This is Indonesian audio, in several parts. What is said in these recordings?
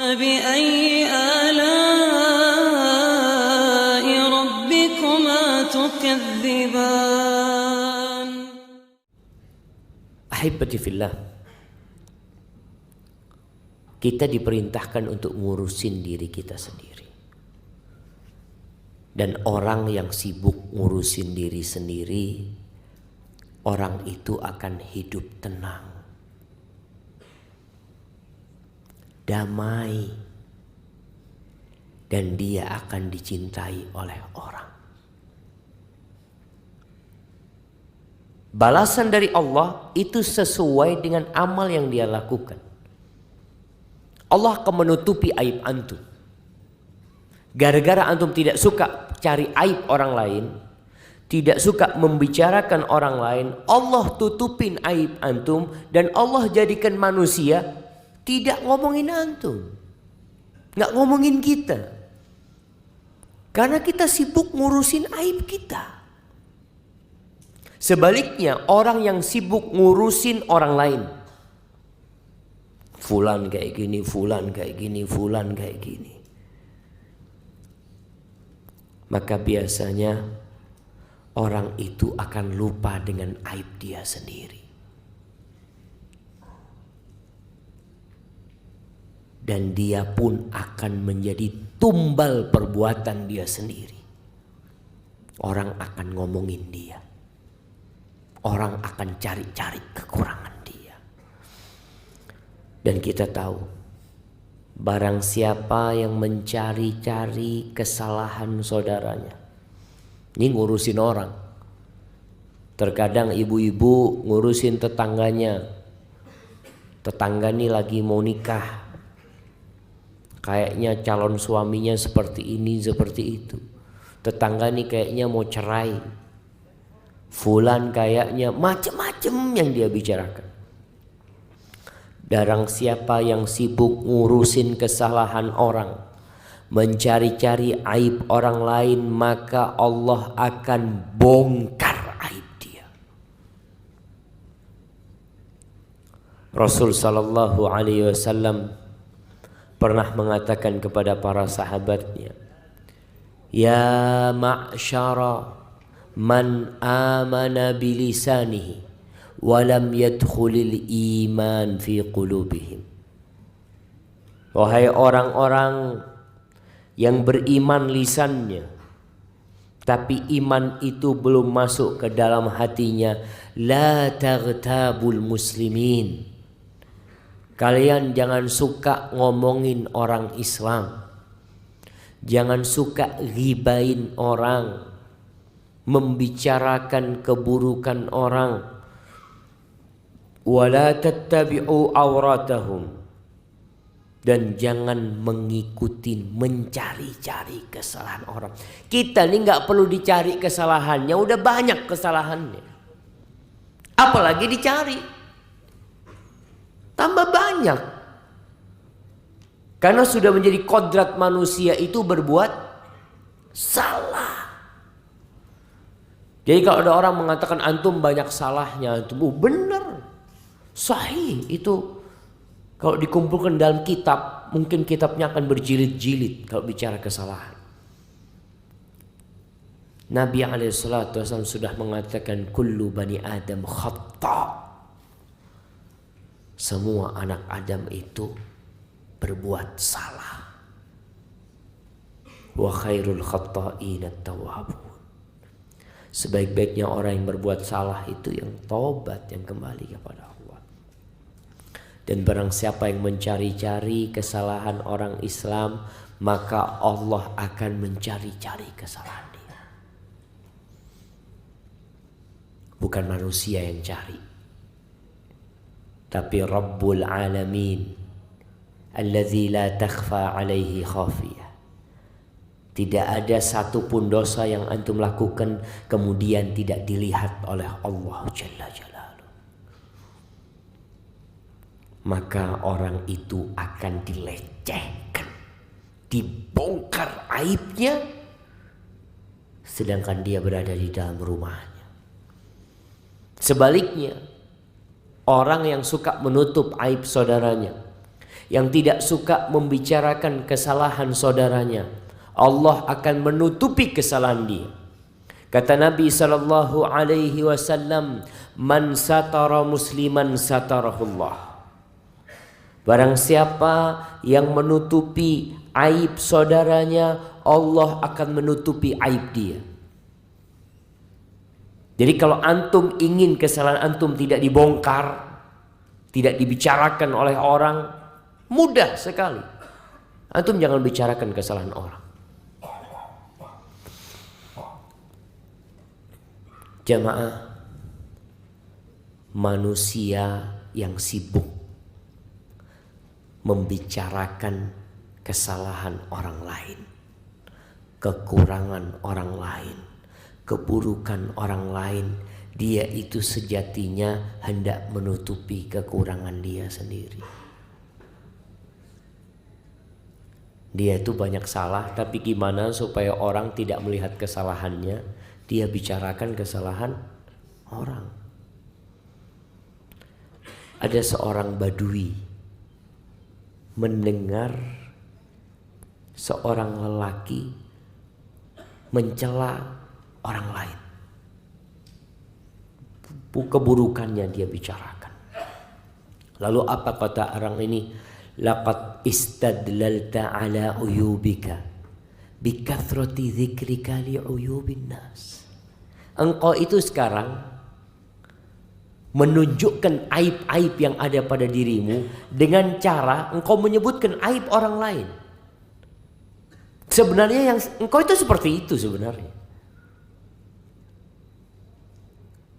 فبأي آلاء ربكما تكذبان. Ahibati fillah, kita diperintahkan untuk ngurusin diri kita sendiri. Dan orang yang sibuk ngurusin diri sendiri, orang itu akan hidup tenang, damai, dan dia akan dicintai oleh orang. Balasan dari Allah itu sesuai dengan amal yang dia lakukan. Allah akan menutupi aib antum. Gara-gara antum tidak suka cari aib orang lain, tidak suka membicarakan orang lain, Allah tutupin aib antum dan Allah jadikan manusia tidak ngomongin antum, nggak ngomongin kita, karena kita sibuk ngurusin aib kita. Sebaliknya orang yang sibuk ngurusin orang lain, fulan kayak gini, fulan kayak gini, fulan kayak gini, maka biasanya orang itu akan lupa dengan aib dia sendiri. Dan dia pun akan menjadi tumbal perbuatan dia sendiri. Orang akan ngomongin dia. Orang akan cari-cari kekurangan dia. Dan kita tahu, barang siapa yang mencari-cari kesalahan saudaranya, ini ngurusin orang. Terkadang ibu-ibu ngurusin tetangganya. Tetangga ini lagi mau nikah, kayaknya calon suaminya seperti ini, seperti itu. Tetangga ini kayaknya mau cerai. Fulan kayaknya macam-macam yang dia bicarakan. Barang siapa yang sibuk ngurusin kesalahan orang, mencari-cari aib orang lain, maka Allah akan bongkar aib dia. Rasul sallallahu alaihi wasallam pernah mengatakan kepada para sahabatnya, ya ma'syara man amana bilisanihi walam yadkhulil iman fi qulubihim. Wahai orang-orang yang beriman lisannya, tapi iman itu belum masuk ke dalam hatinya, la taghtabul muslimin. Kalian jangan suka ngomongin orang Islam, jangan suka ghibain orang, membicarakan keburukan orang. Wala tattabi'u awratahum, dan jangan mengikuti, mencari-cari kesalahan orang. Kita ini nggak perlu dicari kesalahannya, udah banyak kesalahannya. Apalagi dicari, tambah banyak. Karena sudah menjadi kodrat manusia itu berbuat salah. Jadi kalau ada orang mengatakan antum banyak salahnya, antum benar, sahih itu. Kalau dikumpulkan dalam kitab, mungkin kitabnya akan berjilid-jilid kalau bicara kesalahan. Nabi SAW sudah mengatakan kullu bani Adam khata'. Semua anak Adam itu berbuat salah. Wa khairul khata'in at-tawwabun. Sebaik-baiknya orang yang berbuat salah itu yang taubat, yang kembali kepada Allah. Dan barang siapa yang mencari-cari kesalahan orang Islam, maka Allah akan mencari-cari kesalahan dia. Bukan manusia yang cari, tapi Rabbul Alamin alladzi la takhfa alaihi khafiyah. Tidak ada satupun dosa yang antum lakukan kemudian tidak dilihat oleh Allah Jalla Jalaluhu. Maka orang itu akan dilecehkan, dibongkar aibnya, sedangkan dia berada di dalam rumahnya. Sebaliknya, orang yang suka menutup aib saudaranya, yang tidak suka membicarakan kesalahan saudaranya, Allah akan menutupi kesalahan dia. Kata Nabi sallallahu alaihi wasallam, "Man satara musliman satarahullah." Barang siapa yang menutupi aib saudaranya, Allah akan menutupi aib dia. Jadi kalau antum ingin kesalahan antum tidak dibongkar, tidak dibicarakan oleh orang, mudah sekali. Antum jangan bicarakan kesalahan orang. Jamaah, manusia yang sibuk membicarakan kesalahan orang lain, kekurangan orang lain, keburukan orang lain, dia itu sejatinya hendak menutupi kekurangan dia sendiri. Dia itu banyak salah, tapi gimana supaya orang tidak melihat kesalahannya? Dia bicarakan kesalahan orang. Ada seorang badui mendengar seorang lelaki mencela orang lain. Keburukannya dia bicarakan. Lalu apa kata orang ini? Laqad istadlalta ala uyubika bikathrati dzikrika li uyubin nas. Engkau itu sekarang menunjukkan aib-aib yang ada pada dirimu dengan cara engkau menyebutkan aib orang lain. Sebenarnya yang engkau itu seperti itu sebenarnya.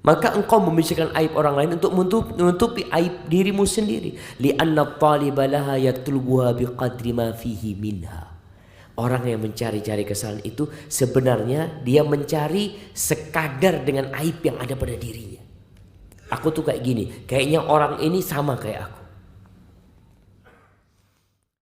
Maka engkau membicarakan aib orang lain untuk menutupi aib dirimu sendiri. Li'anna at-taliba laha yatlubuha biqadri ma fihi minha. Orang yang mencari-cari kesalahan itu sebenarnya dia mencari sekadar dengan aib yang ada pada dirinya. Aku tuh kayak gini, kayaknya orang ini sama kayak aku.